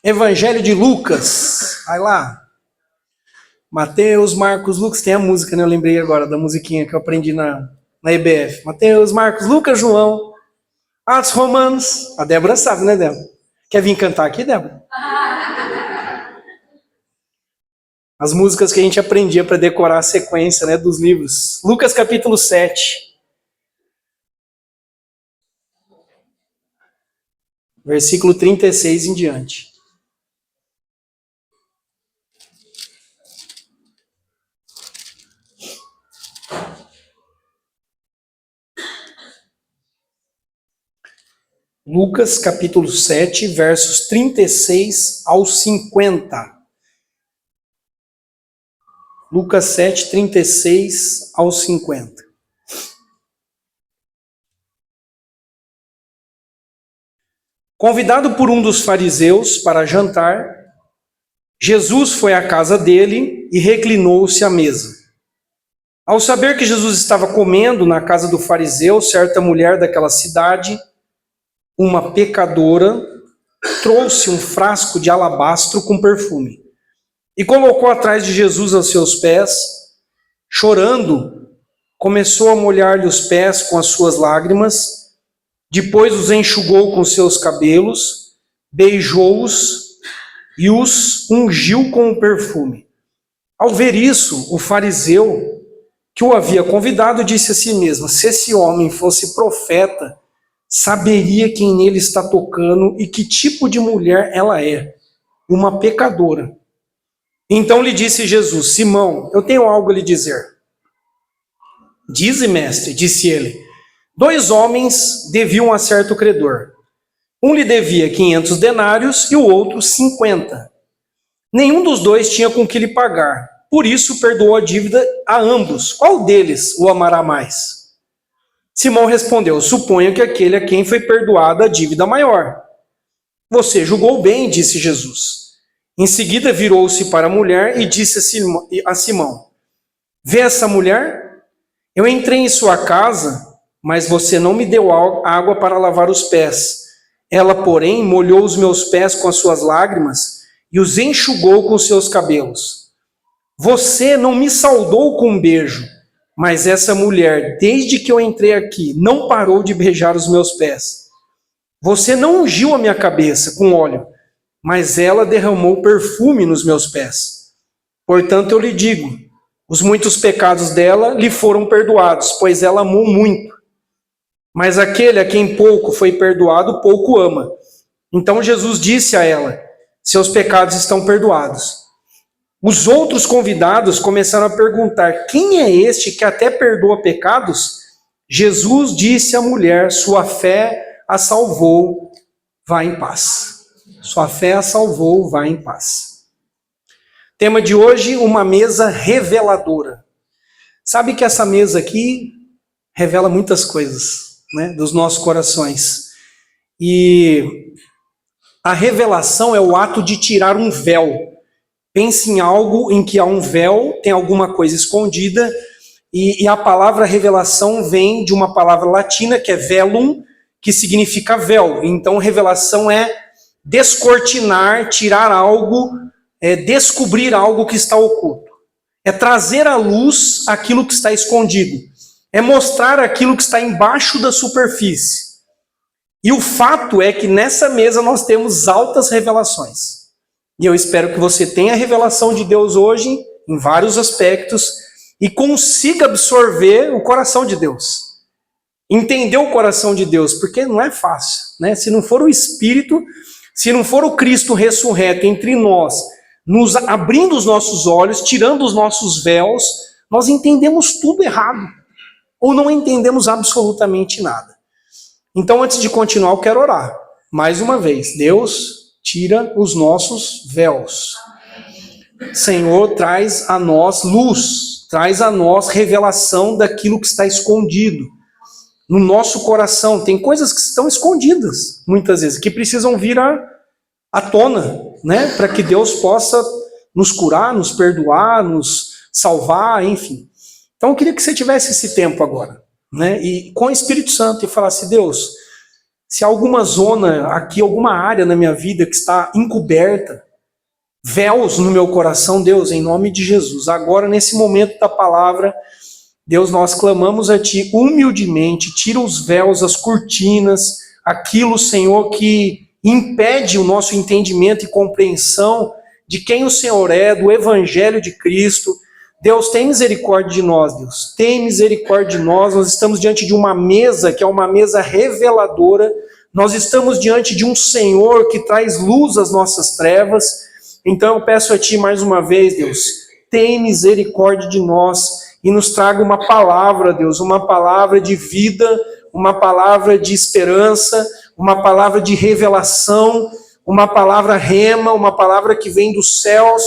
Evangelho de Lucas. Vai lá. Mateus, Marcos, Lucas. Tem a música, né? Eu lembrei agora da musiquinha que eu aprendi na EBF. Mateus, Marcos, Lucas, João. Atos, Romanos. A Débora sabe, né, Débora? Quer vir cantar aqui, Débora? As músicas que a gente aprendia para decorar a sequência, né, dos livros. Lucas capítulo 7. Versículo 36 em diante. Lucas capítulo 7, versos 36 ao 50. Lucas 7, 36 ao 50. Convidado por um dos fariseus para jantar, Jesus foi à casa dele e reclinou-se à mesa. Ao saber que Jesus estava comendo na casa do fariseu, certa mulher daquela cidade, uma pecadora, trouxe um frasco de alabastro com perfume e colocou atrás de Jesus aos seus pés. Chorando, começou a molhar-lhe os pés com as suas lágrimas, depois os enxugou com seus cabelos, beijou-os e os ungiu com o perfume. Ao ver isso, o fariseu que o havia convidado disse a si mesmo: se esse homem fosse profeta, saberia quem nele está tocando e que tipo de mulher ela é, uma pecadora. Então lhe disse Jesus: Simão, eu tenho algo a lhe dizer. Dize, mestre, disse ele. 2 homens deviam a certo credor. Um lhe devia 500 denários e o outro 50. Nenhum dos dois tinha com que lhe pagar. Por isso perdoou a dívida a ambos. Qual deles o amará mais? Simão respondeu: suponho que aquele a quem foi perdoada a dívida maior. Você julgou bem, disse Jesus. Em seguida virou-se para a mulher e disse a Simão: vê essa mulher? Eu entrei em sua casa, mas você não me deu água para lavar os pés. Ela, porém, molhou os meus pés com as suas lágrimas e os enxugou com seus cabelos. Você não me saudou com um beijo, mas essa mulher, desde que eu entrei aqui, não parou de beijar os meus pés. Você não ungiu a minha cabeça com óleo, mas ela derramou perfume nos meus pés. Portanto, eu lhe digo, os muitos pecados dela lhe foram perdoados, pois ela amou muito. Mas aquele a quem pouco foi perdoado, pouco ama. Então Jesus disse a ela: seus pecados estão perdoados. Os outros convidados começaram a perguntar: quem é este que até perdoa pecados? Jesus disse à mulher: sua fé a salvou, vá em paz. Sua fé a salvou, vá em paz. Tema de hoje: uma mesa reveladora. Sabe que essa mesa aqui revela muitas coisas, né, dos nossos corações. E a revelação é o ato de tirar um véu. Pense em algo em que há um véu, tem alguma coisa escondida, e a palavra revelação vem de uma palavra latina que é velum, que significa véu. Então revelação é descortinar, tirar algo, descobrir algo que está oculto. É trazer à luz aquilo que está escondido. É mostrar aquilo que está embaixo da superfície. E o fato é que nessa mesa nós temos altas revelações. E eu espero que você tenha a revelação de Deus hoje, em vários aspectos, e consiga absorver o coração de Deus. Entender o coração de Deus, porque não é fácil, né? Se não for o Espírito, se não for o Cristo ressurreto entre nós, nos abrindo os nossos olhos, tirando os nossos véus, nós entendemos tudo errado. Ou não entendemos absolutamente nada. Então, antes de continuar, eu quero orar. Mais uma vez, Deus, tira os nossos véus. Senhor, traz a nós luz, traz a nós revelação daquilo que está escondido. No nosso coração, tem coisas que estão escondidas, muitas vezes, que precisam vir à tona, né? Para que Deus possa nos curar, nos perdoar, nos salvar, enfim. Então eu queria que você tivesse esse tempo agora, né? E com o Espírito Santo e falasse: Deus, Se há alguma zona aqui, alguma área na minha vida que está encoberta, véus no meu coração, Deus, em nome de Jesus, agora nesse momento da palavra, Deus, nós clamamos a Ti humildemente, tira os véus, as cortinas, aquilo, Senhor, que impede o nosso entendimento e compreensão de quem o Senhor é, do Evangelho de Cristo. Deus, tem misericórdia de nós, Deus, tem misericórdia de nós. Nós estamos diante de uma mesa que é uma mesa reveladora, nós estamos diante de um Senhor que traz luz às nossas trevas. Então eu peço a Ti mais uma vez, Deus, tem misericórdia de nós e nos traga uma palavra, Deus, uma palavra de vida, uma palavra de esperança, uma palavra de revelação, uma palavra rema, uma palavra que vem dos céus,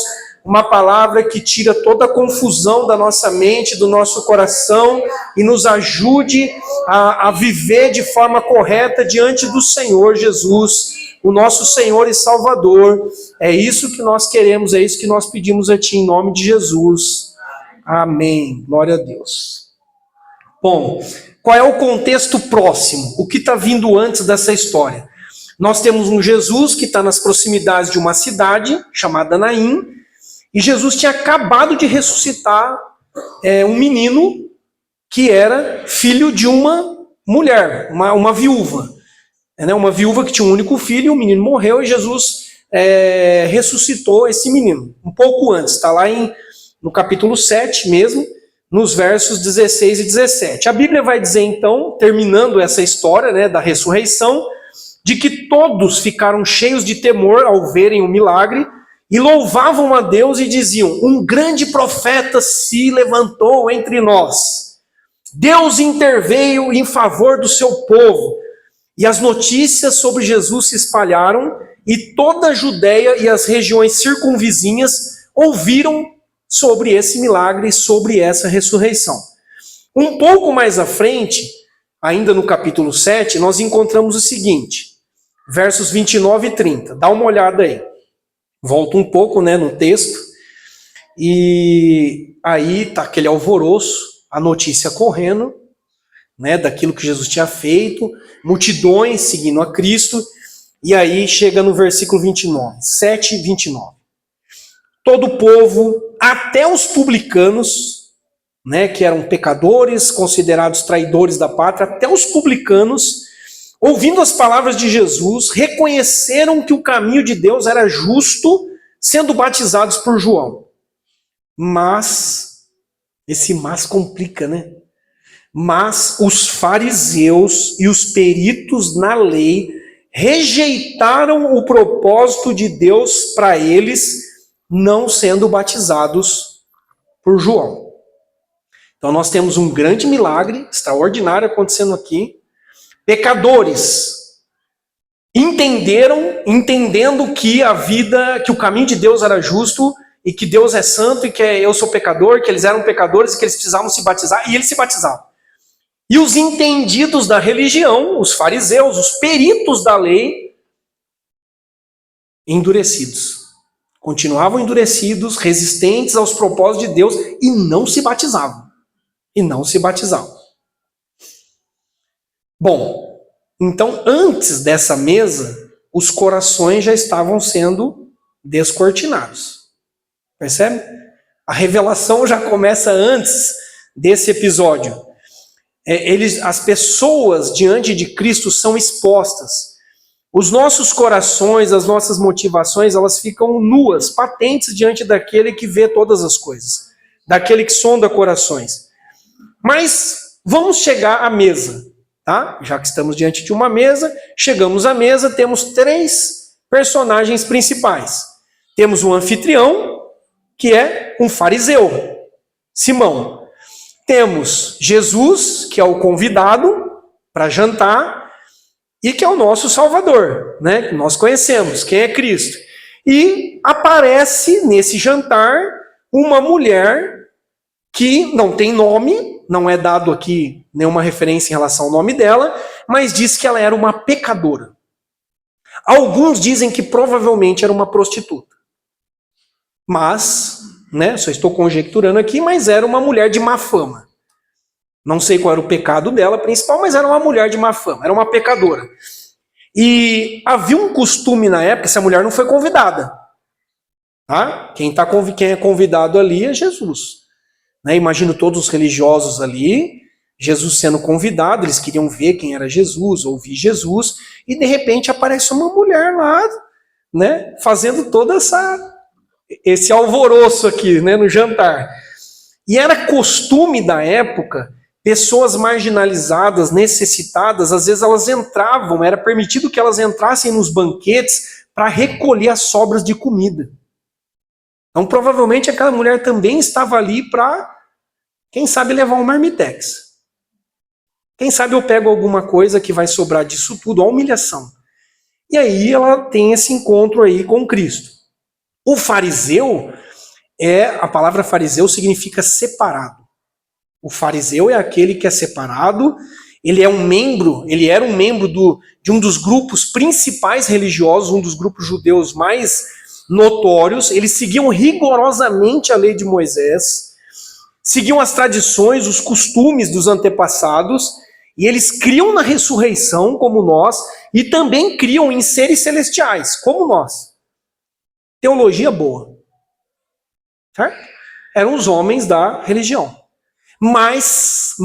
uma palavra que tira toda a confusão da nossa mente, do nosso coração e nos ajude a viver de forma correta diante do Senhor Jesus, o nosso Senhor e Salvador. É isso que nós queremos, é isso que nós pedimos a Ti em nome de Jesus. Amém. Glória a Deus. Bom, qual é o contexto próximo? O que está vindo antes dessa história? Nós temos um Jesus que está nas proximidades de uma cidade chamada Naim, e Jesus tinha acabado de ressuscitar um menino que era filho de uma mulher, uma viúva. Uma viúva que tinha um único filho, o menino morreu e Jesus ressuscitou esse menino. Um pouco antes, está lá no capítulo 7 mesmo, nos versos 16 e 17. A Bíblia vai dizer então, terminando essa história da ressurreição, de que todos ficaram cheios de temor ao verem o milagre e louvavam a Deus e diziam: um grande profeta se levantou entre nós. Deus interveio em favor do seu povo. E as notícias sobre Jesus se espalharam e toda a Judéia e as regiões circunvizinhas ouviram sobre esse milagre, sobre essa ressurreição. Um pouco mais à frente, ainda no capítulo 7, nós encontramos o seguinte, versos 29 e 30. Dá uma olhada aí. Volta um pouco no texto. E aí está aquele alvoroço, a notícia correndo, daquilo que Jesus tinha feito, multidões seguindo a Cristo. E aí chega no versículo 29, 7 e 29. Todo o povo, até os publicanos, que eram pecadores, considerados traidores da pátria, até os publicanos, ouvindo as palavras de Jesus, reconheceram que o caminho de Deus era justo, sendo batizados por João. Mas, esse mas complica, Mas os fariseus e os peritos na lei rejeitaram o propósito de Deus para eles, não sendo batizados por João. Então nós temos um grande milagre, extraordinário acontecendo aqui. Pecadores entendendo que que o caminho de Deus era justo, e que Deus é santo, e que eu sou pecador, que eles eram pecadores, e que eles precisavam se batizar, e eles se batizavam. E os entendidos da religião, os fariseus, os peritos da lei, endurecidos. Continuavam endurecidos, resistentes aos propósitos de Deus, e não se batizavam. Bom, então antes dessa mesa, os corações já estavam sendo descortinados. Percebe? A revelação já começa antes desse episódio. As pessoas diante de Cristo são expostas. Os nossos corações, as nossas motivações, elas ficam nuas, patentes diante daquele que vê todas as coisas, daquele que sonda corações. Mas vamos chegar à mesa, tá? Já que estamos diante de uma mesa, chegamos à mesa, temos 3 personagens principais. Temos um anfitrião, que é um fariseu, Simão. Temos Jesus, que é o convidado para jantar, e que é o nosso Salvador, que nós conhecemos, quem é Cristo. E aparece nesse jantar uma mulher que não tem nome, não é dado aqui nenhuma referência em relação ao nome dela, mas diz que ela era uma pecadora. Alguns dizem que provavelmente era uma prostituta. Mas, só estou conjecturando aqui, mas era uma mulher de má fama. Não sei qual era o pecado dela principal, mas era uma mulher de má fama, era uma pecadora. E havia um costume na época, essa mulher não foi convidada. Tá? Quem é convidado ali é Jesus. Né? Imagino todos os religiosos ali, Jesus sendo convidado, eles queriam ver quem era Jesus, ouvir Jesus, e de repente aparece uma mulher lá, né, fazendo todo esse alvoroço aqui, né, no jantar. E era costume da época, pessoas marginalizadas, necessitadas, às vezes elas entravam, era permitido que elas entrassem nos banquetes para recolher as sobras de comida. Então, provavelmente, aquela mulher também estava ali para, quem sabe, levar um marmitex. Quem sabe eu pego alguma coisa que vai sobrar disso tudo, a humilhação. E aí ela tem esse encontro aí com Cristo. O fariseu, a palavra fariseu significa separado. O fariseu é aquele que é separado, ele era um membro de um dos grupos principais religiosos, um dos grupos judeus mais notórios. Eles seguiam rigorosamente a lei de Moisés, seguiam as tradições, os costumes dos antepassados, e eles criam na ressurreição, como nós, e também criam em seres celestiais, como nós. Teologia boa. Certo? Eram os homens da religião. Mas,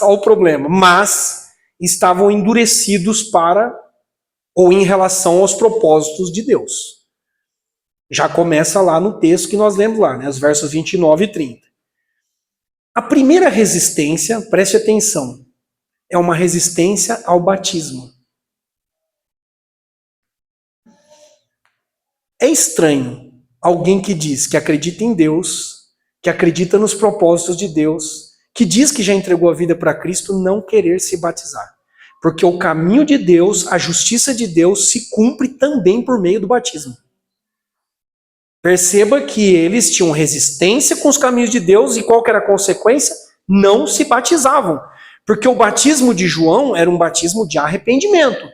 olha o problema, mas estavam endurecidos para, ou em relação aos propósitos de Deus. Já começa lá no texto que nós lemos lá, né, os versos 29 e 30. A primeira resistência, preste atenção, é uma resistência ao batismo. É estranho alguém que diz que acredita em Deus, que acredita nos propósitos de Deus, que diz que já entregou a vida para Cristo, não querer se batizar. Porque o caminho de Deus, a justiça de Deus, se cumpre também por meio do batismo. Perceba que eles tinham resistência com os caminhos de Deus e qual que era a consequência? Não se batizavam. Porque o batismo de João era um batismo de arrependimento.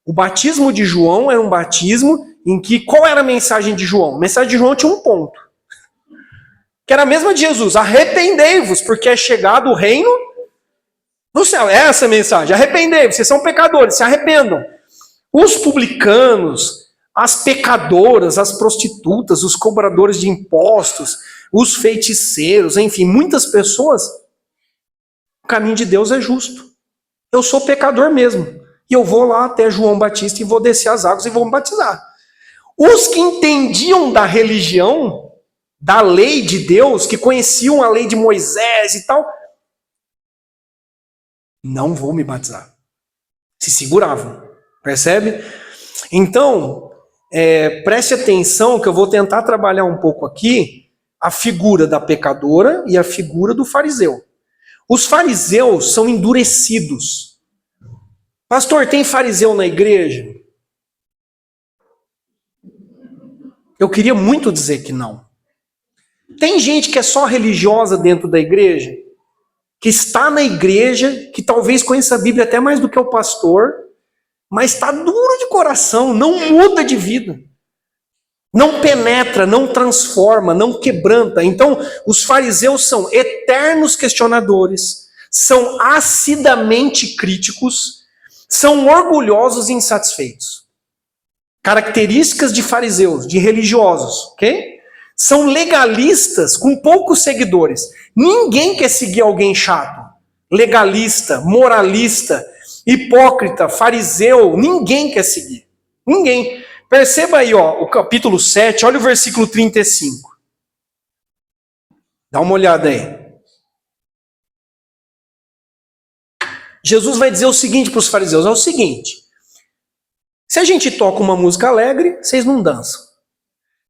O batismo de João era um batismo em que, qual era a mensagem de João? A mensagem de João tinha um ponto. Que era a mesma de Jesus. Arrependei-vos, porque é chegado o reino do céu. É essa a mensagem. Arrependei-vos, vocês são pecadores, se arrependam. Os publicanos, as pecadoras, as prostitutas, os cobradores de impostos, os feiticeiros, enfim, muitas pessoas, o caminho de Deus é justo. Eu sou pecador mesmo. E eu vou lá até João Batista e vou descer as águas e vou me batizar. Os que entendiam da religião, da lei de Deus, que conheciam a lei de Moisés e tal, não vou me batizar. Se seguravam. Percebe? Então, preste atenção que eu vou tentar trabalhar um pouco aqui a figura da pecadora e a figura do fariseu. Os fariseus são endurecidos. Pastor, tem fariseu na igreja? Eu queria muito dizer que não. Tem gente que é só religiosa dentro da igreja, que está na igreja, que talvez conheça a Bíblia até mais do que o pastor, mas está duro de coração, não muda de vida. Não penetra, não transforma, não quebranta. Então, os fariseus são eternos questionadores, são acidamente críticos, são orgulhosos e insatisfeitos. Características de fariseus, de religiosos, ok? São legalistas com poucos seguidores. Ninguém quer seguir alguém chato, legalista, moralista, hipócrita, fariseu, ninguém quer seguir. Ninguém. Perceba aí, ó, o capítulo 7, olha o versículo 35. Dá uma olhada aí. Jesus vai dizer o seguinte para os fariseus, é o seguinte: se a gente toca uma música alegre, vocês não dançam.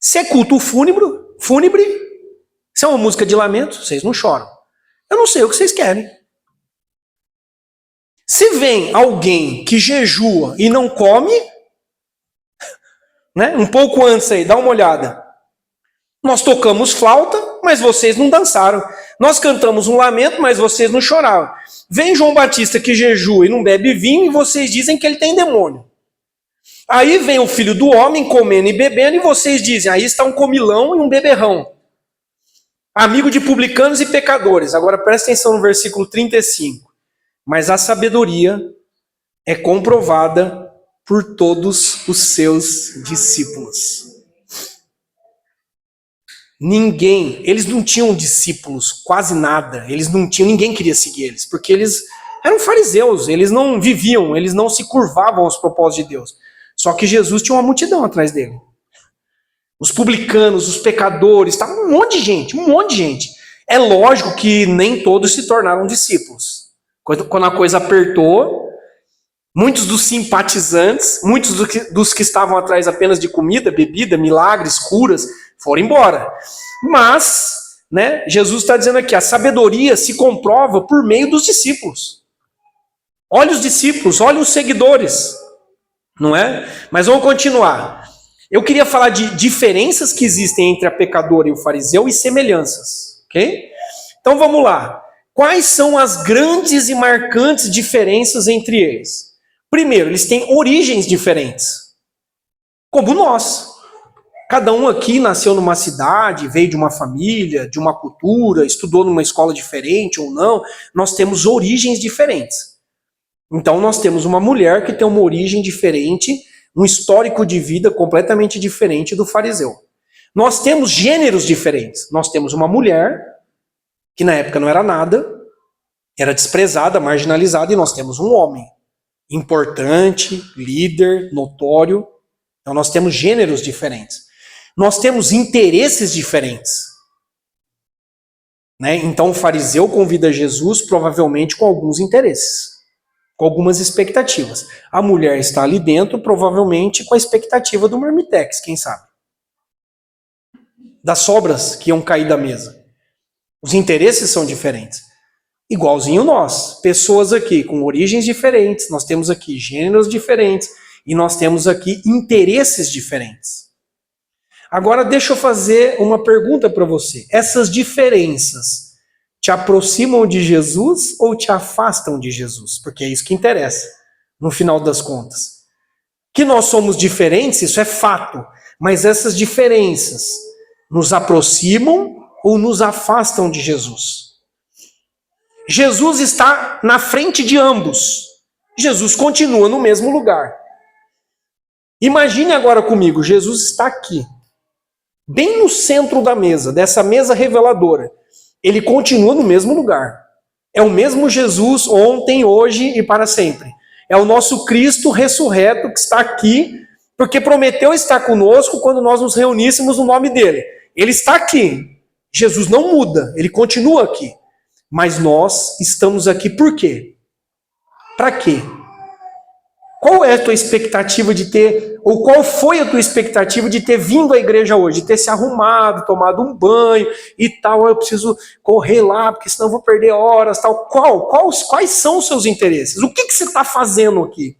Se é culto fúnebre, se é uma música de lamento, vocês não choram. Eu não sei o que vocês querem. Se vem alguém que jejua e não come, né, um pouco antes aí, dá uma olhada. Nós tocamos flauta, mas vocês não dançaram. Nós cantamos um lamento, mas vocês não choraram. Vem João Batista que jejua e não bebe vinho e vocês dizem que ele tem demônio. Aí vem o Filho do Homem comendo e bebendo e vocês dizem, aí está um comilão e um beberrão. Amigo de publicanos e pecadores. Agora presta atenção no versículo 35. Mas a sabedoria é comprovada por todos os seus discípulos. Eles não tinham discípulos, quase nada. Ninguém queria seguir eles, porque eles eram fariseus, eles não viviam, eles não se curvavam aos propósitos de Deus. Só que Jesus tinha uma multidão atrás dele. Os publicanos, os pecadores, estava um monte de gente. É lógico que nem todos se tornaram discípulos. Quando a coisa apertou, muitos dos simpatizantes, muitos dos que estavam atrás apenas de comida, bebida, milagres, curas, foram embora. Mas, Jesus está dizendo aqui, a sabedoria se comprova por meio dos discípulos. Olha os discípulos, olha os seguidores, não é? Mas vamos continuar. Eu queria falar de diferenças que existem entre a pecadora e o fariseu e semelhanças, ok? Então vamos lá. Quais são as grandes e marcantes diferenças entre eles? Primeiro, eles têm origens diferentes, como nós. Cada um aqui nasceu numa cidade, veio de uma família, de uma cultura, estudou numa escola diferente ou não. Nós temos origens diferentes. Então nós temos uma mulher que tem uma origem diferente, um histórico de vida completamente diferente do fariseu. Nós temos gêneros diferentes. Nós temos uma mulher, que na época não era nada, era desprezada, marginalizada, e nós temos um homem importante, líder, notório. Então nós temos gêneros diferentes. Nós temos interesses diferentes. Então o fariseu convida Jesus provavelmente com alguns interesses, com algumas expectativas. A mulher está ali dentro provavelmente com a expectativa do marmitex, quem sabe? Das sobras que iam cair da mesa. Os interesses são diferentes. Igualzinho nós, pessoas aqui com origens diferentes, nós temos aqui gêneros diferentes e nós temos aqui interesses diferentes. Agora deixa eu fazer uma pergunta para você. Essas diferenças te aproximam de Jesus ou te afastam de Jesus? Porque é isso que interessa, no final das contas. Que nós somos diferentes, isso é fato, mas essas diferenças nos aproximam ou nos afastam de Jesus? Jesus está na frente de ambos. Jesus continua no mesmo lugar. Imagine agora comigo, Jesus está aqui, bem no centro da mesa, dessa mesa reveladora. Ele continua no mesmo lugar. É o mesmo Jesus ontem, hoje e para sempre. É o nosso Cristo ressurreto que está aqui, porque prometeu estar conosco quando nós nos reuníssemos no nome dele. Ele está aqui. Jesus não muda, ele continua aqui. Mas nós estamos aqui por quê? Para quê? Qual é a tua expectativa de ter, ou qual foi a tua expectativa de ter vindo à igreja hoje? De ter se arrumado, tomado um banho e tal, eu preciso correr lá, porque senão eu vou perder horas, tal. Quais são os seus interesses? O que você está fazendo aqui?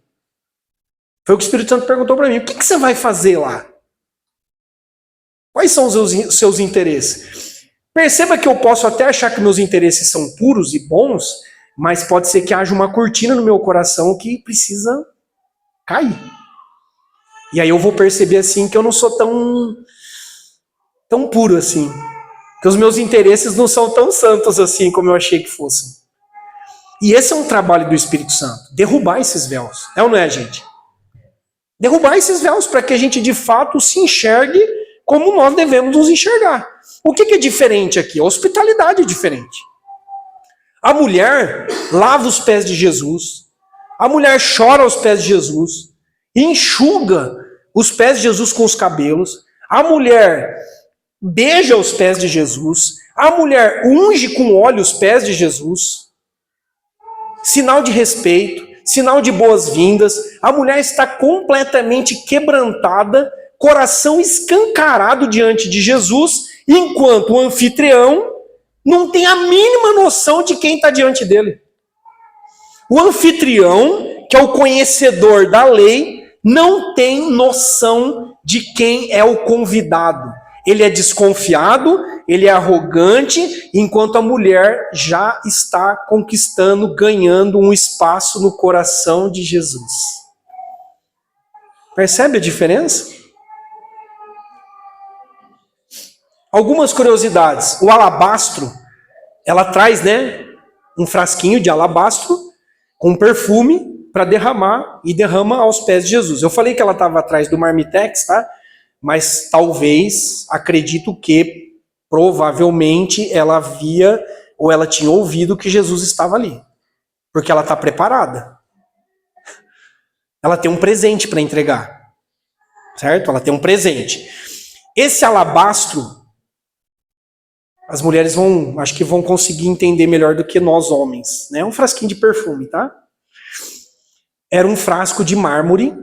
Foi o que o Espírito Santo perguntou para mim. O que você vai fazer lá? Quais são os seus interesses? Perceba que eu posso até achar que meus interesses são puros e bons, mas pode ser que haja uma cortina no meu coração que precisa cair. E aí eu vou perceber assim que eu não sou tão puro assim. Que os meus interesses não são tão santos assim como eu achei que fossem. E esse é um trabalho do Espírito Santo. Derrubar esses véus. É ou não é, gente? Derrubar esses véus para que a gente de fato se enxergue como nós devemos nos enxergar. O que é diferente aqui? A hospitalidade é diferente. A mulher lava os pés de Jesus. A mulher chora aos pés de Jesus. Enxuga os pés de Jesus com os cabelos. A mulher beija os pés de Jesus. A mulher unge com óleo os pés de Jesus. Sinal de respeito, sinal de boas-vindas. A mulher está completamente quebrantada, coração escancarado diante de Jesus, enquanto o anfitrião não tem a mínima noção de quem está diante dele. O anfitrião, que é o conhecedor da lei, não tem noção de quem é o convidado. Ele é desconfiado, ele é arrogante, enquanto a mulher já está conquistando, ganhando um espaço no coração de Jesus. Percebe a diferença? Algumas curiosidades. O alabastro, ela traz, um frasquinho de alabastro com perfume, para derramar, e derrama aos pés de Jesus. Eu falei que ela estava atrás do marmitex, tá? Mas talvez, acredito que, provavelmente, ela via ou ela tinha ouvido que Jesus estava ali. Porque ela está preparada. Ela tem um presente para entregar. Certo? Ela tem um presente. Esse alabastro, as mulheres acho que vão conseguir entender melhor do que nós homens. É um frasquinho de perfume, tá? Era um frasco de mármore.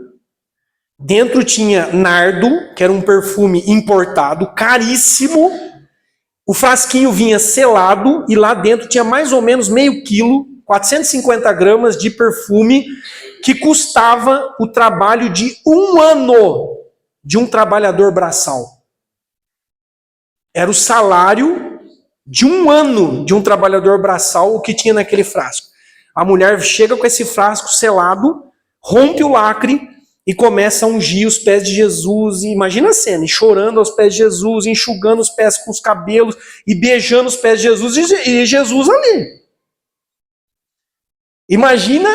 Dentro tinha nardo, que era um perfume importado, caríssimo. O frasquinho vinha selado e lá dentro tinha mais ou menos meio quilo, 450 gramas de perfume, que custava o trabalho de 1 ano de um trabalhador braçal. Era o salário de 1 ano de um trabalhador braçal o que tinha naquele frasco. A mulher chega com esse frasco selado, rompe o lacre e começa a ungir os pés de Jesus. E imagina a cena, e chorando aos pés de Jesus, enxugando os pés com os cabelos e beijando os pés de Jesus e Jesus ali. Imagina,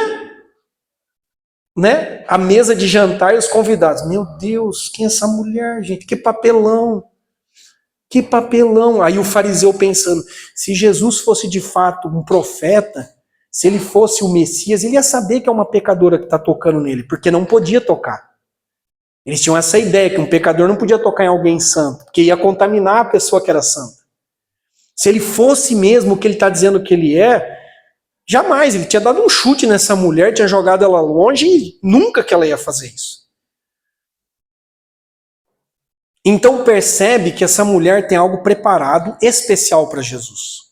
né, a mesa de jantar e os convidados. Meu Deus, quem é essa mulher, gente? Que papelão. Que papelão. Aí o fariseu pensando, se Jesus fosse de fato um profeta, se ele fosse o Messias, ele ia saber que é uma pecadora que está tocando nele, porque não podia tocar. Eles tinham essa ideia, que um pecador não podia tocar em alguém santo, porque ia contaminar a pessoa que era santa. Se ele fosse mesmo o que ele está dizendo que ele é, jamais, ele tinha dado um chute nessa mulher, tinha jogado ela longe e nunca que ela ia fazer isso. Então percebe que essa mulher tem algo preparado, especial para Jesus.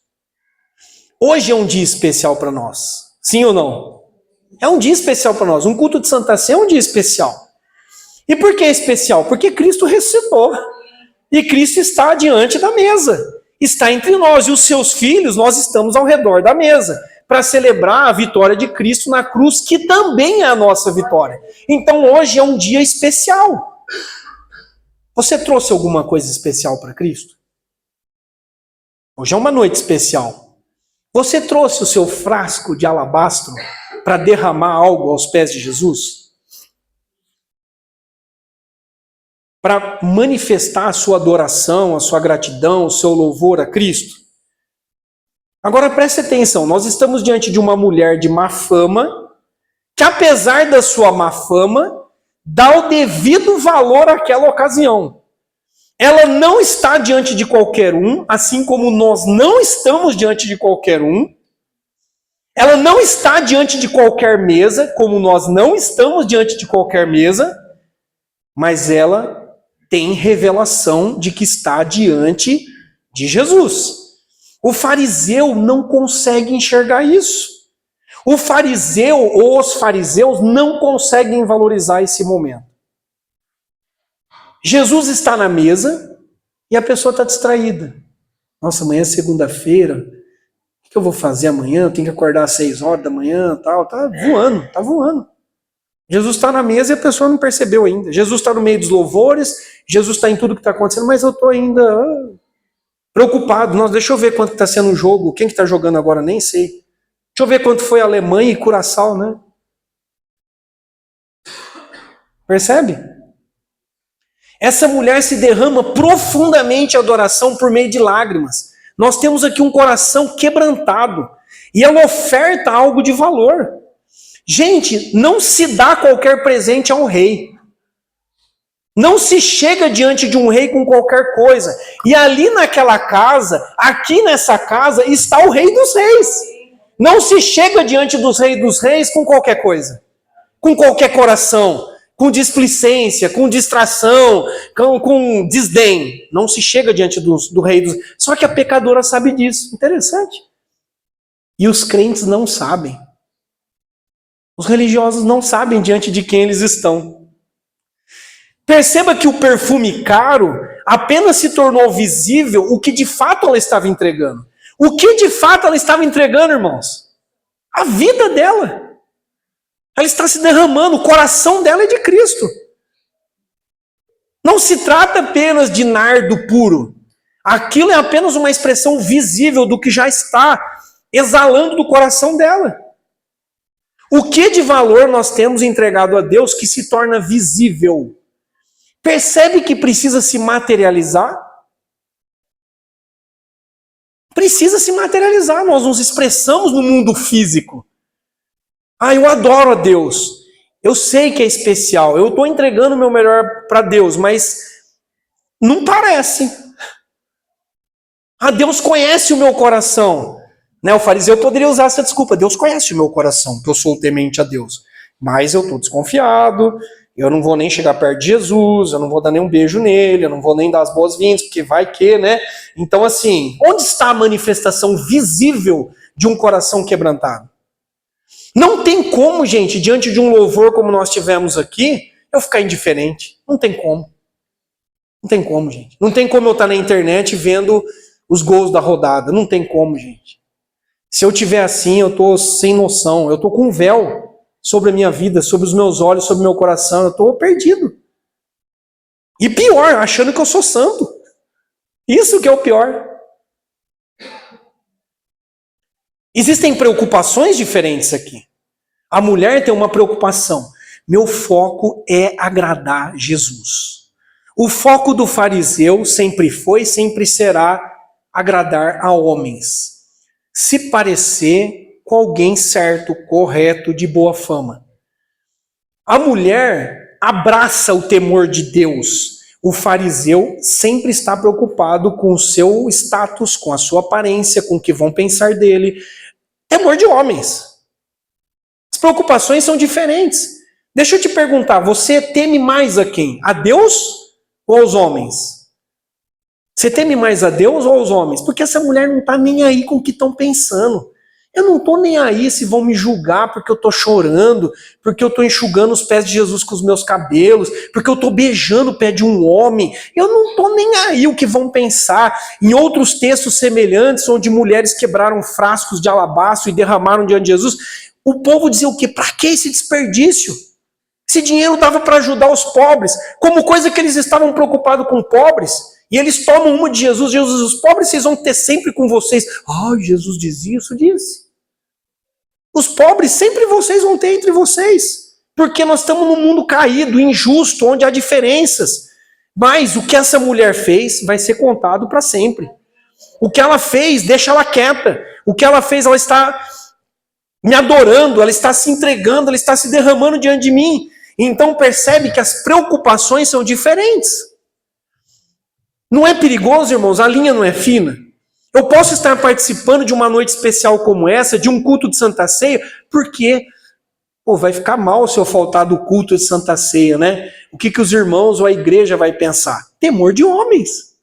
Hoje é um dia especial para nós. Sim ou não? É um dia especial para nós. Um culto de Santa Ceia é um dia especial. E por que é especial? Porque Cristo ressuscitou. E Cristo está diante da mesa. Está entre nós. E os seus filhos, nós estamos ao redor da mesa. Para celebrar a vitória de Cristo na cruz, que também é a nossa vitória. Então hoje é um dia especial. Você trouxe alguma coisa especial para Cristo? Hoje é uma noite especial. Você trouxe o seu frasco de alabastro para derramar algo aos pés de Jesus? Para manifestar a sua adoração, a sua gratidão, o seu louvor a Cristo? Agora preste atenção, nós estamos diante de uma mulher de má fama, que apesar da sua má fama, dá o devido valor àquela ocasião. Ela não está diante de qualquer um, assim como nós não estamos diante de qualquer um. Ela não está diante de qualquer mesa, como nós não estamos diante de qualquer mesa, mas ela tem revelação de que está diante de Jesus. O fariseu não consegue enxergar isso. O fariseu ou os fariseus não conseguem valorizar esse momento. Jesus está na mesa e a pessoa está distraída. Nossa, amanhã é segunda-feira. O que eu vou fazer amanhã? Eu tenho que acordar às 6 horas da manhã, tal. Tá voando, tá voando. Jesus está na mesa e a pessoa não percebeu ainda. Jesus está no meio dos louvores, Jesus está em tudo que está acontecendo, mas eu estou ainda preocupado. Nossa, deixa eu ver quanto está sendo o jogo. Quem que está jogando agora? Nem sei. Deixa eu ver quanto foi a Alemanha e Curaçao, né? Percebe? Essa mulher se derrama profundamente em adoração por meio de lágrimas. Nós temos aqui um coração quebrantado. E ela oferta algo de valor. Gente, não se dá qualquer presente a um rei. Não se chega diante de um rei com qualquer coisa. E ali naquela casa, aqui nessa casa, está o rei dos reis. Não se chega diante dos reis com qualquer coisa. Com qualquer coração. Com displicência, com distração, com desdém. Não se chega diante do rei dos... Só que a pecadora sabe disso. Interessante. E os crentes não sabem. Os religiosos não sabem diante de quem eles estão. Perceba que o perfume caro apenas se tornou visível o que de fato ela estava entregando. O que de fato ela estava entregando, irmãos? A vida dela. Ela está se derramando, o coração dela é de Cristo. Não se trata apenas de nardo puro. Aquilo é apenas uma expressão visível do que já está exalando do coração dela. O que de valor nós temos entregado a Deus que se torna visível? Percebe que precisa se materializar? Precisa se materializar. Nós nos expressamos no mundo físico. Ah, eu adoro a Deus. Eu sei que é especial. Eu estou entregando o meu melhor para Deus, mas não parece. Ah, Deus conhece o meu coração. Né, o fariseu poderia usar essa desculpa. Deus conhece o meu coração, que eu sou temente a Deus. Mas eu estou desconfiado, eu não vou nem chegar perto de Jesus, eu não vou dar nem um beijo nele, eu não vou nem dar as boas-vindas, porque vai que, né? Então, assim, onde está a manifestação visível de um coração quebrantado? Não tem como, gente, diante de um louvor como nós tivemos aqui, eu ficar indiferente. Não tem como. Não tem como, gente. Não tem como eu estar na internet vendo os gols da rodada. Não tem como, gente. Se eu tiver assim, eu estou sem noção. Eu estou com um véu sobre a minha vida, sobre os meus olhos, sobre o meu coração. Eu estou perdido. E pior, achando que eu sou santo. Isso que é o pior. Existem preocupações diferentes aqui. A mulher tem uma preocupação. Meu foco é agradar Jesus. O foco do fariseu sempre foi, sempre será agradar a homens. Se parecer com alguém certo, correto, de boa fama. A mulher abraça o temor de Deus. O fariseu sempre está preocupado com o seu status, com a sua aparência, com o que vão pensar dele. Temor de homens. As preocupações são diferentes. Deixa eu te perguntar, você teme mais a quem? A Deus ou aos homens? Você teme mais a Deus ou aos homens? Porque essa mulher não está nem aí com o que estão pensando. Eu não estou nem aí se vão me julgar porque eu estou chorando, porque eu estou enxugando os pés de Jesus com os meus cabelos, porque eu estou beijando o pé de um homem. Eu não estou nem aí o que vão pensar. Em outros textos semelhantes, onde mulheres quebraram frascos de alabastro e derramaram diante de Jesus, o povo dizia o quê? Para que esse desperdício? Esse dinheiro dava para ajudar os pobres, como coisa que eles estavam preocupados com pobres. E eles tomam uma de Jesus, Jesus, os pobres vocês vão ter sempre com vocês. Ai, Jesus dizia isso, disse. Os pobres sempre vocês vão ter entre vocês. Porque nós estamos num mundo caído, injusto, onde há diferenças. Mas o que essa mulher fez vai ser contado para sempre. O que ela fez, deixa ela quieta. O que ela fez, ela está me adorando, ela está se entregando, ela está se derramando diante de mim. Então percebe que as preocupações são diferentes. Não é perigoso, irmãos? A linha não é fina? Eu posso estar participando de uma noite especial como essa, de um culto de Santa Ceia, porque vai ficar mal se eu faltar do culto de Santa Ceia, né? O que os irmãos ou a igreja vai pensar? Temor de homens.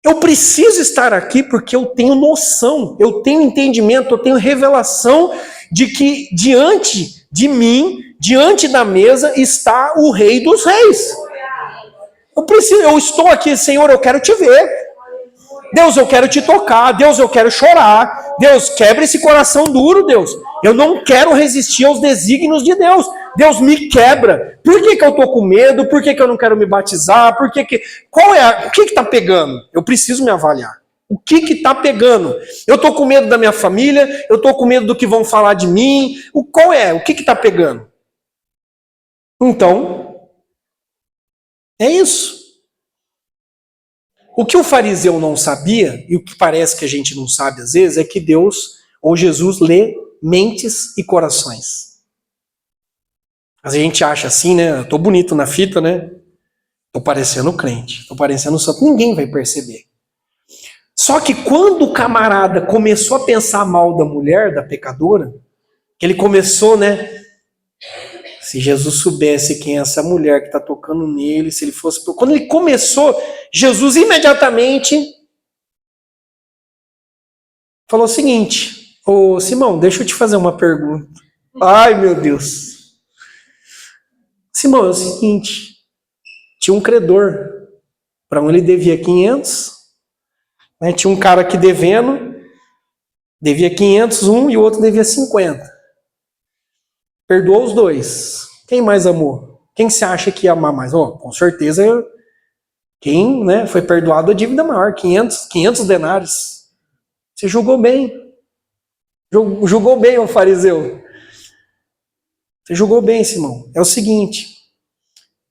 Eu preciso estar aqui porque eu tenho noção, eu tenho entendimento, eu tenho revelação de que diante de mim, diante da mesa, está o Rei dos Reis. Eu estou aqui, Senhor, eu quero te ver. Deus, eu quero te tocar. Deus, eu quero chorar. Deus, quebra esse coração duro, Deus. Eu não quero resistir aos desígnios de Deus. Deus, me quebra. Por que eu estou com medo? Por que eu não quero me batizar? O que está pegando? Eu preciso me avaliar. O que está pegando? Eu estou com medo da minha família, eu estou com medo do que vão falar de mim. O que está pegando? Então, é isso. O que o fariseu não sabia, e o que parece que a gente não sabe às vezes, é que Deus, ou Jesus, lê mentes e corações. Mas a gente acha assim, né? Eu tô bonito na fita, né? Tô parecendo crente, tô parecendo santo. Ninguém vai perceber. Só que quando o camarada começou a pensar mal da mulher, da pecadora, que ele começou, né? Se Jesus soubesse quem é essa mulher que está tocando nele, se ele fosse... Quando ele começou, Jesus imediatamente falou o seguinte: ô Simão, deixa eu te fazer uma pergunta. Ai, meu Deus. Simão, é o seguinte, tinha um credor, para um ele devia 500, né? Tinha um cara aqui devia 500 um e o outro devia 50. Perdoou os dois. Quem mais amou? Quem você acha que ia amar mais? Com certeza, quem, né, foi perdoado a dívida maior, 500 denários. Você julgou bem. Julgou bem o fariseu. Você julgou bem, Simão. É o seguinte,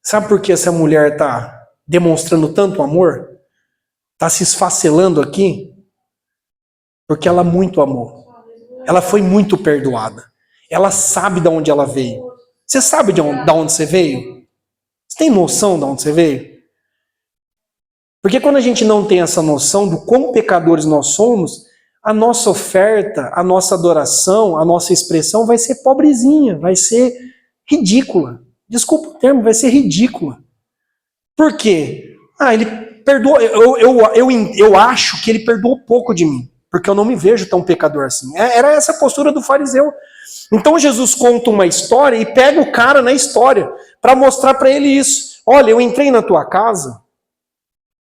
sabe por que essa mulher está demonstrando tanto amor? Está se esfacelando aqui? Porque ela muito amou. Ela foi muito perdoada. Ela sabe de onde ela veio. Você sabe de onde você veio? Você tem noção de onde você veio? Porque quando a gente não tem essa noção do quão pecadores nós somos, a nossa oferta, a nossa adoração, a nossa expressão vai ser pobrezinha, vai ser ridícula. Desculpa o termo, vai ser ridícula. Por quê? Ele perdoou. Eu acho que ele perdoou pouco de mim, porque eu não me vejo tão pecador assim. Era essa a postura do fariseu. Então Jesus conta uma história e pega o cara na história para mostrar para ele isso. Olha, eu entrei na tua casa,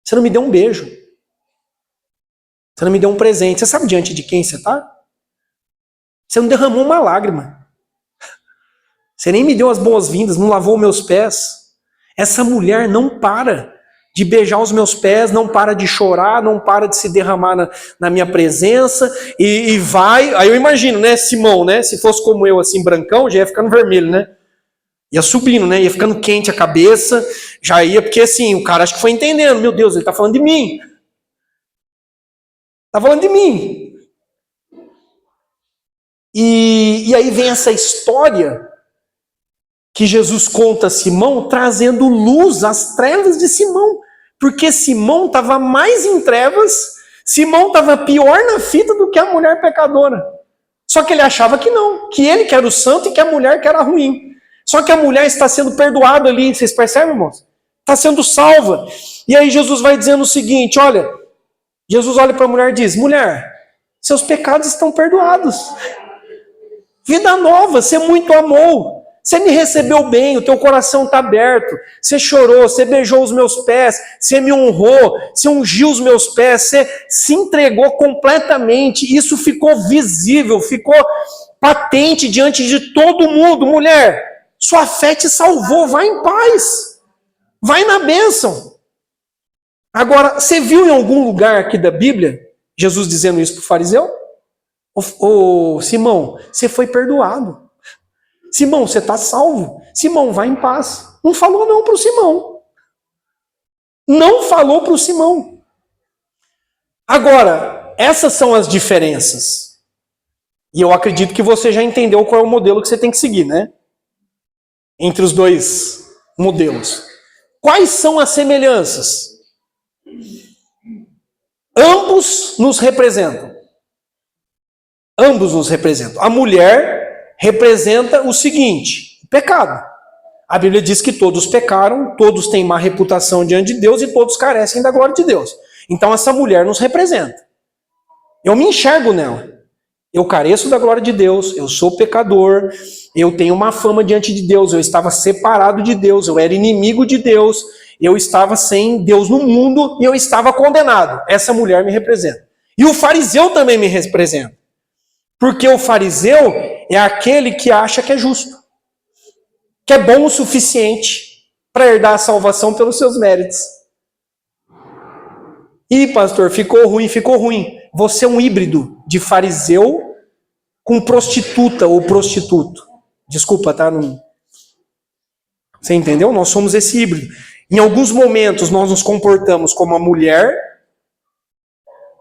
você não me deu um beijo. Você não me deu um presente. Você sabe diante de quem você está? Você não derramou uma lágrima. Você nem me deu as boas-vindas, não lavou meus pés. Essa mulher não para de beijar os meus pés, não para de chorar, não para de se derramar na minha presença e vai. Aí eu imagino, né, Simão, né? Se fosse como eu, assim, brancão, já ia ficando vermelho, né? Ia subindo, né? Ia ficando quente a cabeça, já ia, porque assim, o cara acho que foi entendendo. Meu Deus, ele tá falando de mim. Tá falando de mim. E aí vem essa história que Jesus conta a Simão, trazendo luz às trevas de Simão. Porque Simão estava mais em trevas, Simão estava pior na fita do que a mulher pecadora. Só que ele achava que não, que ele que era o santo e que a mulher que era ruim. Só que a mulher está sendo perdoada ali, vocês percebem, irmãos? Está sendo salva. E aí Jesus vai dizendo o seguinte, olha, Jesus olha para a mulher e diz, mulher, seus pecados estão perdoados. Vida nova, você muito amou. Você me recebeu bem, o teu coração está aberto. Você chorou, você beijou os meus pés, você me honrou, você ungiu os meus pés, você se entregou completamente. Isso ficou visível, ficou patente diante de todo mundo. Mulher, sua fé te salvou, vai em paz. Vai na bênção. Agora, você viu em algum lugar aqui da Bíblia, Jesus dizendo isso para o fariseu? Ô Simão, você foi perdoado. Simão, você está salvo. Simão, vai em paz. Não falou não para o Simão. Não falou para o Simão. Agora, essas são as diferenças. E eu acredito que você já entendeu qual é o modelo que você tem que seguir, né? Entre os dois modelos. Quais são as semelhanças? Ambos nos representam. Ambos nos representam. A mulher representa o seguinte, o pecado. A Bíblia diz que todos pecaram, todos têm má reputação diante de Deus e todos carecem da glória de Deus. Então essa mulher nos representa. Eu me enxergo nela. Eu careço da glória de Deus, eu sou pecador, eu tenho uma fama diante de Deus, eu estava separado de Deus, eu era inimigo de Deus, eu estava sem Deus no mundo e eu estava condenado. Essa mulher me representa. E o fariseu também me representa. Porque o fariseu é aquele que acha que é justo, que é bom o suficiente para herdar a salvação pelos seus méritos. E pastor, ficou ruim, ficou ruim. Você é um híbrido de fariseu com prostituta ou prostituto. Desculpa, tá? Você entendeu? Nós somos esse híbrido. Em alguns momentos nós nos comportamos como a mulher,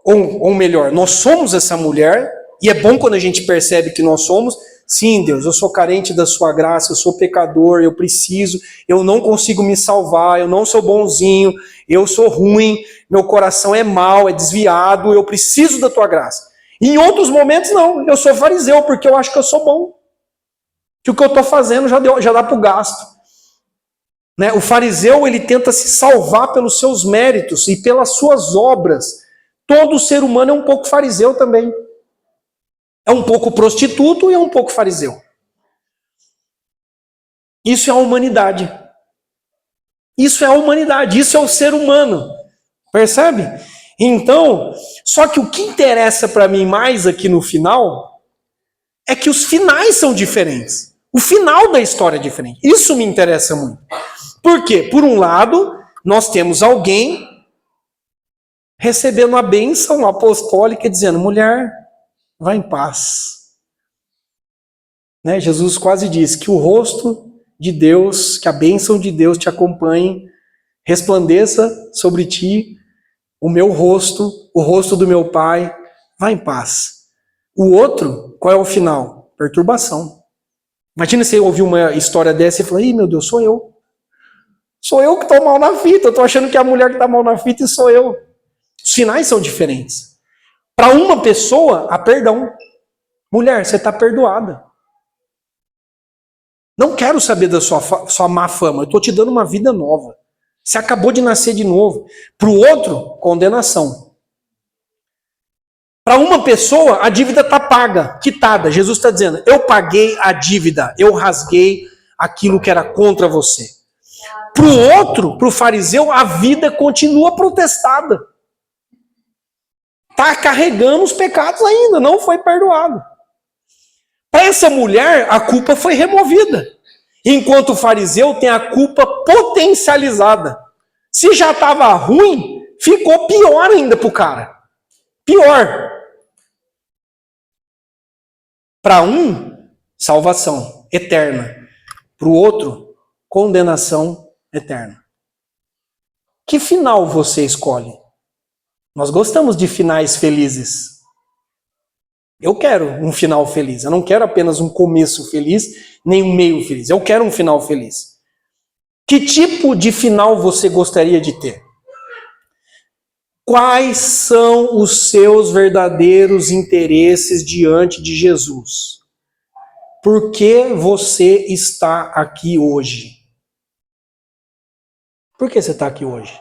ou melhor, nós somos essa mulher. E é bom quando a gente percebe que nós somos, sim, Deus, eu sou carente da sua graça, eu sou pecador, eu preciso, eu não consigo me salvar, eu não sou bonzinho, eu sou ruim, meu coração é mau, é desviado, eu preciso da tua graça. E em outros momentos não, eu sou fariseu porque eu acho que eu sou bom, que o que eu estou fazendo já dá para o gasto. Né? O fariseu, ele tenta se salvar pelos seus méritos e pelas suas obras. Todo ser humano é um pouco fariseu também. É um pouco prostituto e é um pouco fariseu. Isso é a humanidade. Isso é a humanidade, isso é o ser humano. Percebe? Então, só que o que interessa para mim mais aqui no final é que os finais são diferentes. O final da história é diferente. Isso me interessa muito. Por quê? Por um lado, nós temos alguém recebendo a bênção apostólica dizendo, mulher, vá em paz. Né? Jesus quase disse que o rosto de Deus, que a bênção de Deus te acompanhe, resplandeça sobre ti o meu rosto, o rosto do meu Pai, vá em paz. O outro, qual é o final? Perturbação. Imagina você ouvir uma história dessa e falar, ih, meu Deus, sou eu. Sou eu que estou mal na fita, eu estou achando que é a mulher que está mal na fita e sou eu. Os finais são diferentes. Para uma pessoa, há perdão. Mulher, você está perdoada. Não quero saber da sua má fama, eu estou te dando uma vida nova. Você acabou de nascer de novo. Para o outro, condenação. Para uma pessoa, a dívida está paga, quitada. Jesus está dizendo, eu paguei a dívida, eu rasguei aquilo que era contra você. Para o outro, para o fariseu, a vida continua protestada. Está carregando os pecados ainda, não foi perdoado. Para essa mulher, a culpa foi removida. Enquanto o fariseu tem a culpa potencializada. Se já estava ruim, ficou pior ainda para o cara. Pior. Para um, salvação eterna. Para o outro, condenação eterna. Que final você escolhe? Nós gostamos de finais felizes. Eu quero um final feliz. Eu não quero apenas um começo feliz, nem um meio feliz. Eu quero um final feliz. Que tipo de final você gostaria de ter? Quais são os seus verdadeiros interesses diante de Jesus? Por que você está aqui hoje? Por que você está aqui hoje?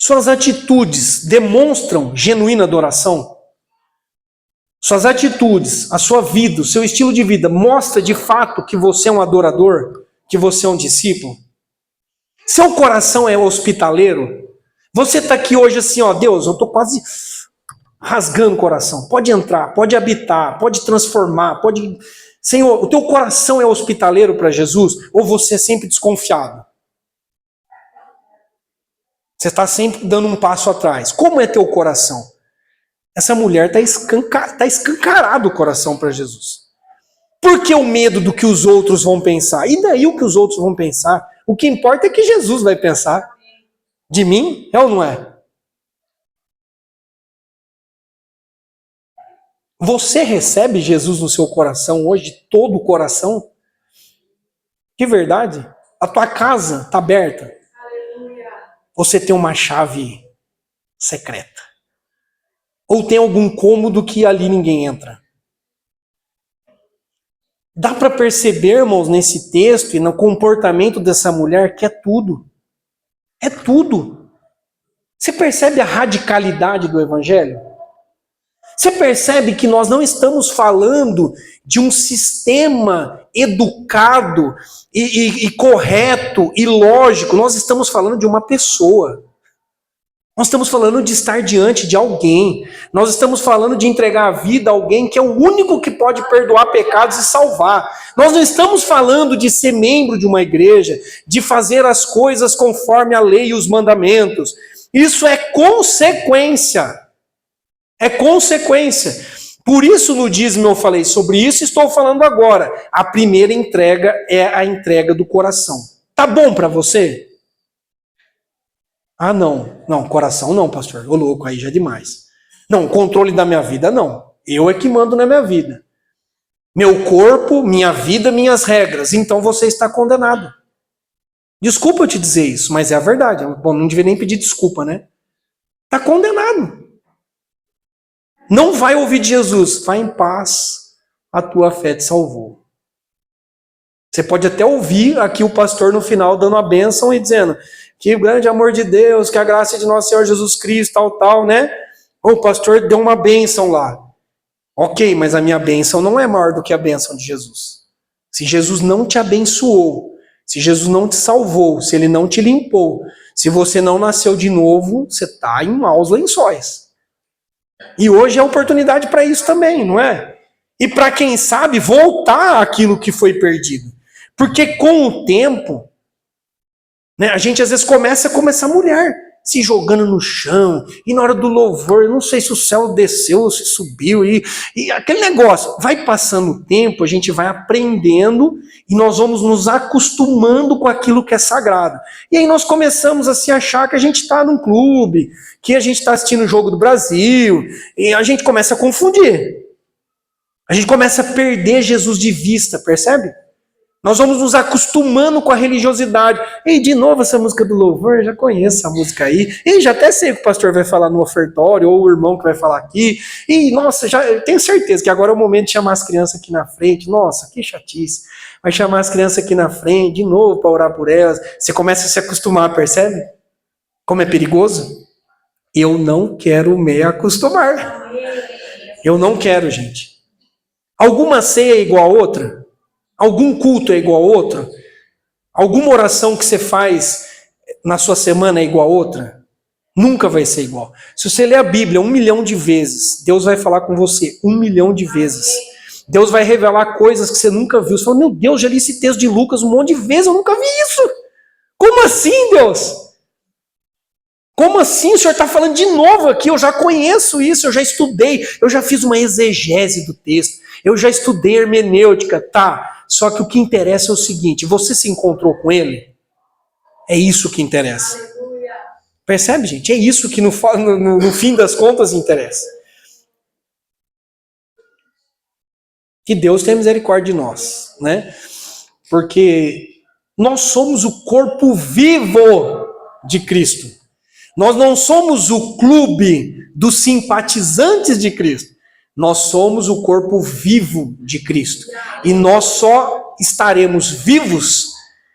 Suas atitudes demonstram genuína adoração? Suas atitudes, a sua vida, o seu estilo de vida mostra de fato que você é um adorador, que você é um discípulo? Seu coração é hospitaleiro? Você está aqui hoje assim, ó, Deus, eu estou quase rasgando o coração. Pode entrar, pode habitar, pode transformar, pode... Senhor, o teu coração é hospitaleiro para Jesus? Ou você é sempre desconfiado? Você está sempre dando um passo atrás. Como é teu coração? Essa mulher está escancarado o coração para Jesus. Por que o medo do que os outros vão pensar? E daí o que os outros vão pensar? O que importa é que Jesus vai pensar. De mim? É ou não é? Você recebe Jesus no seu coração hoje, de todo o coração? De verdade? A tua casa está aberta? Você tem uma chave secreta? Ou tem algum cômodo que ali ninguém entra? Dá para perceber, irmãos, nesse texto e no comportamento dessa mulher que é tudo. É tudo. Você percebe a radicalidade do evangelho? Você percebe que nós não estamos falando de um sistema educado e correto e lógico. Nós estamos falando de uma pessoa. Nós estamos falando de estar diante de alguém. Nós estamos falando de entregar a vida a alguém que é o único que pode perdoar pecados e salvar. Nós não estamos falando de ser membro de uma igreja, de fazer as coisas conforme a lei e os mandamentos. Isso é consequência. É consequência. Por isso no dízimo eu falei sobre isso e estou falando agora. A primeira entrega é a entrega do coração. Tá bom para você? Ah, não. Não, coração não, pastor. Ô louco, aí já é demais. Não, controle da minha vida, não. Eu é que mando na minha vida. Meu corpo, minha vida, minhas regras. Então você está condenado. Desculpa eu te dizer isso, mas é a verdade. Bom, não devia nem pedir desculpa, né? Está condenado. Não vai ouvir de Jesus. Vai em paz, a tua fé te salvou. Você pode até ouvir aqui o pastor no final dando a bênção e dizendo que o grande amor de Deus, que a graça de nosso Senhor Jesus Cristo, tal, né? O pastor deu uma bênção lá. Ok, mas a minha bênção não é maior do que a bênção de Jesus. Se Jesus não te abençoou, se Jesus não te salvou, se ele não te limpou, se você não nasceu de novo, você está em maus lençóis. E hoje é oportunidade para isso também, não é? E para quem sabe, voltar àquilo que foi perdido. Porque com o tempo, né, a gente às vezes começa como essa mulher. se jogando no chão, e na hora do louvor, eu não sei se o céu desceu ou se subiu, e aquele negócio. Vai passando o tempo, a gente vai aprendendo, e nós vamos nos acostumando com aquilo que é sagrado. E aí nós começamos a se achar que a gente está num clube, que a gente está assistindo o Jogo do Brasil, e a gente começa a confundir. A gente começa a perder Jesus de vista, percebe? Nós vamos nos acostumando com a religiosidade. E de novo essa música do louvor, eu já conheço essa música aí. E já até sei o que o pastor vai falar no ofertório, ou o irmão que vai falar aqui. E nossa, eu tenho certeza que agora é o momento de chamar as crianças aqui na frente. Nossa, que chatice. Vai chamar as crianças aqui na frente, de novo, para orar por elas. Você começa a se acostumar, percebe? Como é perigoso? Eu não quero me acostumar. Eu não quero, gente. Alguma ceia é igual a outra? Algum culto é igual a outro? Alguma oração que você faz na sua semana é igual a outra? Nunca vai ser igual. Se você ler a Bíblia 1 milhão de vezes, Deus vai falar com você 1 milhão de vezes. Deus vai revelar coisas que você nunca viu. Você fala, meu Deus, já li esse texto de Lucas um monte de vezes, eu nunca vi isso. Como assim, Deus? Como assim? O senhor está falando de novo aqui? Eu já conheço isso, eu já estudei, eu já fiz uma exegese do texto, eu já estudei hermenêutica, tá? Só que o que interessa é o seguinte, você se encontrou com ele? É isso que interessa. Aleluia. Percebe, gente? É isso que no fim das contas interessa. Que Deus tenha misericórdia de nós, né? Porque nós somos o corpo vivo de Cristo. Nós não somos o clube dos simpatizantes de Cristo. Nós somos o corpo vivo de Cristo. E nós só estaremos vivos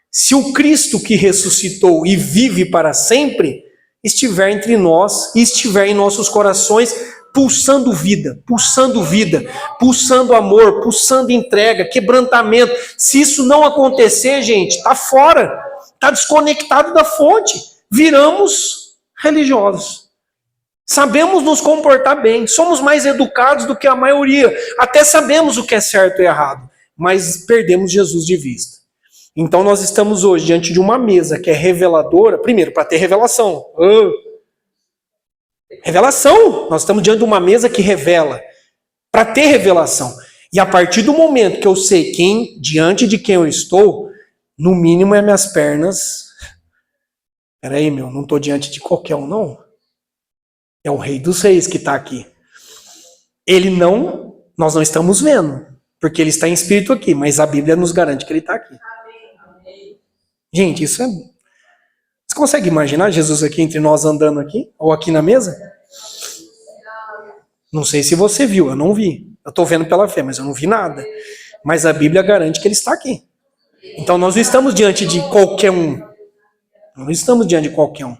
se o Cristo que ressuscitou e vive para sempre estiver entre nós e estiver em nossos corações pulsando vida, pulsando amor, pulsando entrega, quebrantamento. Se isso não acontecer, gente, está fora, está desconectado da fonte. Viramos religiosos. Sabemos nos comportar bem, somos mais educados do que a maioria, até sabemos o que é certo e errado, mas perdemos Jesus de vista. Então nós estamos hoje diante de uma mesa que é reveladora, primeiro, para ter revelação. Revelação! Nós estamos diante de uma mesa que revela, para ter revelação. E a partir do momento que eu sei diante de quem eu estou, no mínimo é minhas pernas. Peraí, não estou diante de qualquer um, não. É o Rei dos Reis que está aqui. Nós não estamos vendo, porque ele está em espírito aqui, mas a Bíblia nos garante que ele está aqui. Gente, isso é... Você consegue imaginar Jesus aqui entre nós andando aqui? Ou aqui na mesa? Não sei se você viu, eu não vi. Eu estou vendo pela fé, mas eu não vi nada. Mas a Bíblia garante que ele está aqui. Então nós não estamos diante de qualquer um. Não estamos diante de qualquer um.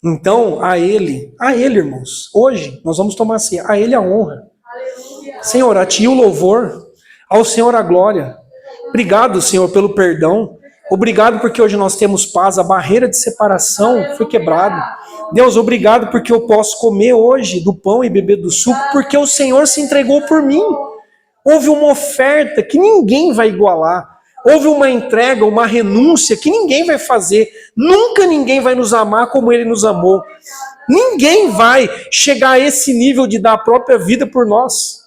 Então, a ele, irmãos, hoje nós vamos tomar ceia, a ele a honra. Senhor, a ti o louvor, ao Senhor a glória. Obrigado, Senhor, pelo perdão. Obrigado porque hoje nós temos paz, a barreira de separação foi quebrada. Deus, obrigado porque eu posso comer hoje do pão e beber do suco, porque o Senhor se entregou por mim. Houve uma oferta que ninguém vai igualar. Houve uma entrega, uma renúncia que ninguém vai fazer. Nunca ninguém vai nos amar como ele nos amou. Ninguém vai chegar a esse nível de dar a própria vida por nós.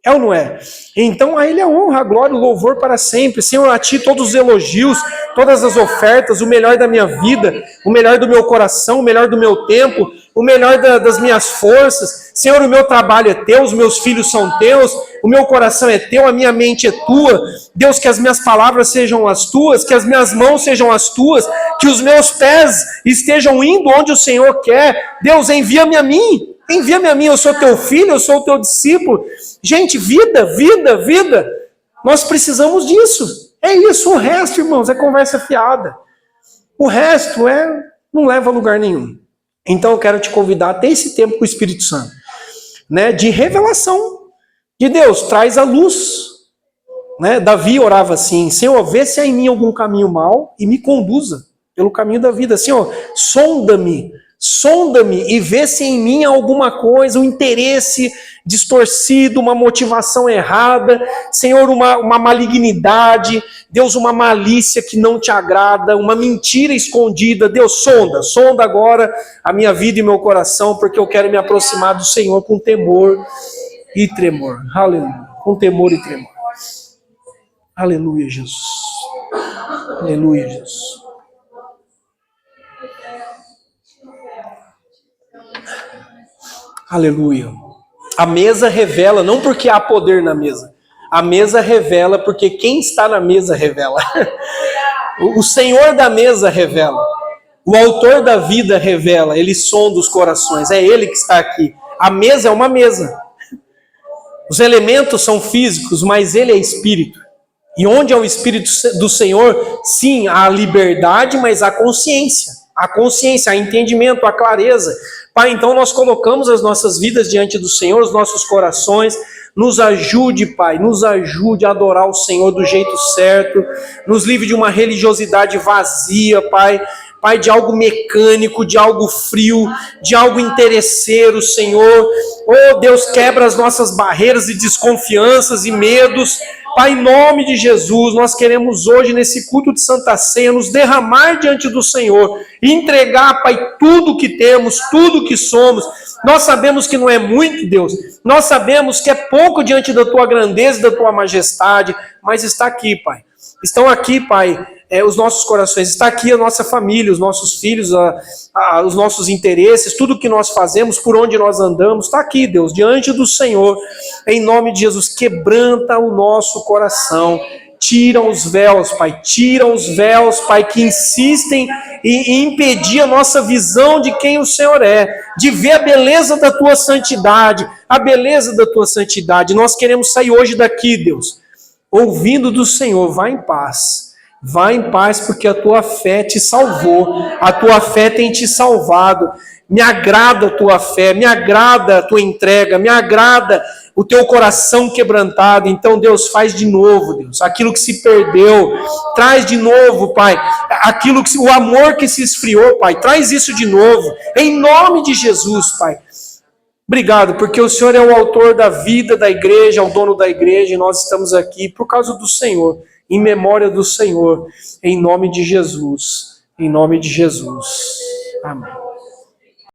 É ou não é? Então a ele a honra, a glória, o louvor para sempre. Senhor, a ti todos os elogios, todas as ofertas, o melhor da minha vida, o melhor do meu coração, o melhor do meu tempo, o melhor das minhas forças. Senhor, o meu trabalho é teu, os meus filhos são teus, o meu coração é teu, a minha mente é tua. Deus, que as minhas palavras sejam as tuas, que as minhas mãos sejam as tuas, que os meus pés estejam indo onde o Senhor quer. Deus, envia-me a mim. Envia-me a mim, eu sou teu filho, eu sou o teu discípulo. Gente, vida. Nós precisamos disso. É isso, o resto, irmãos, é conversa fiada. O resto não leva a lugar nenhum. Então eu quero te convidar a ter esse tempo com o Espírito Santo, né, de revelação de Deus, traz a luz. Né? Davi orava assim, Senhor, vê se há em mim algum caminho mau e me conduza pelo caminho da vida. Senhor, sonda-me Sonda-me e vê se em mim há alguma coisa, um interesse distorcido, uma motivação errada, Senhor, uma malignidade, Deus, uma malícia que não te agrada, uma mentira escondida. Deus, sonda agora a minha vida e meu coração, porque eu quero me aproximar do Senhor com temor e tremor. Aleluia. Com temor e tremor. Aleluia, Jesus. Aleluia, Jesus. Aleluia. A mesa revela, não porque há poder na mesa. A mesa revela porque quem está na mesa revela. O Senhor da mesa revela. O autor da vida revela. Ele sonda os corações. É Ele que está aqui. A mesa é uma mesa. Os elementos são físicos, mas Ele é espírito. E onde é o Espírito do Senhor, sim, há liberdade, mas há consciência. A consciência, há entendimento, há clareza. Pai, então nós colocamos as nossas vidas diante do Senhor, os nossos corações. Nos ajude, Pai, nos ajude a adorar o Senhor do jeito certo. Nos livre de uma religiosidade vazia, Pai. Pai, de algo mecânico, de algo frio, de algo interesseiro, Senhor. Oh, Deus, quebra as nossas barreiras e desconfianças e medos. Pai, em nome de Jesus, nós queremos hoje, nesse culto de Santa Ceia, nos derramar diante do Senhor e entregar, Pai, tudo que temos, tudo que somos. Nós sabemos que não é muito, Deus. Nós sabemos que é pouco diante da Tua grandeza e da Tua majestade, mas está aqui, Pai. Estão aqui, Pai, os nossos corações. Está aqui a nossa família, os nossos filhos, os nossos interesses, tudo que nós fazemos, por onde nós andamos. Está aqui, Deus, diante do Senhor. Em nome de Jesus, quebranta o nosso coração. Tira os véus, Pai. Tira os véus, Pai, que insistem em impedir a nossa visão de quem o Senhor é. De ver a beleza da Tua santidade. A beleza da Tua santidade. Nós queremos sair hoje daqui, Deus, ouvindo do Senhor. Vai em paz. Vai em paz, porque a tua fé te salvou, a tua fé tem te salvado. Me agrada a tua fé, me agrada a tua entrega, me agrada o teu coração quebrantado. Então, Deus, faz de novo, Deus, aquilo que se perdeu, traz de novo, Pai, o amor que se esfriou, Pai, traz isso de novo, em nome de Jesus, Pai. Obrigado, porque o Senhor é o autor da vida da igreja, é o dono da igreja, e nós estamos aqui por causa do Senhor, em memória do Senhor, em nome de Jesus. Em nome de Jesus. Amém.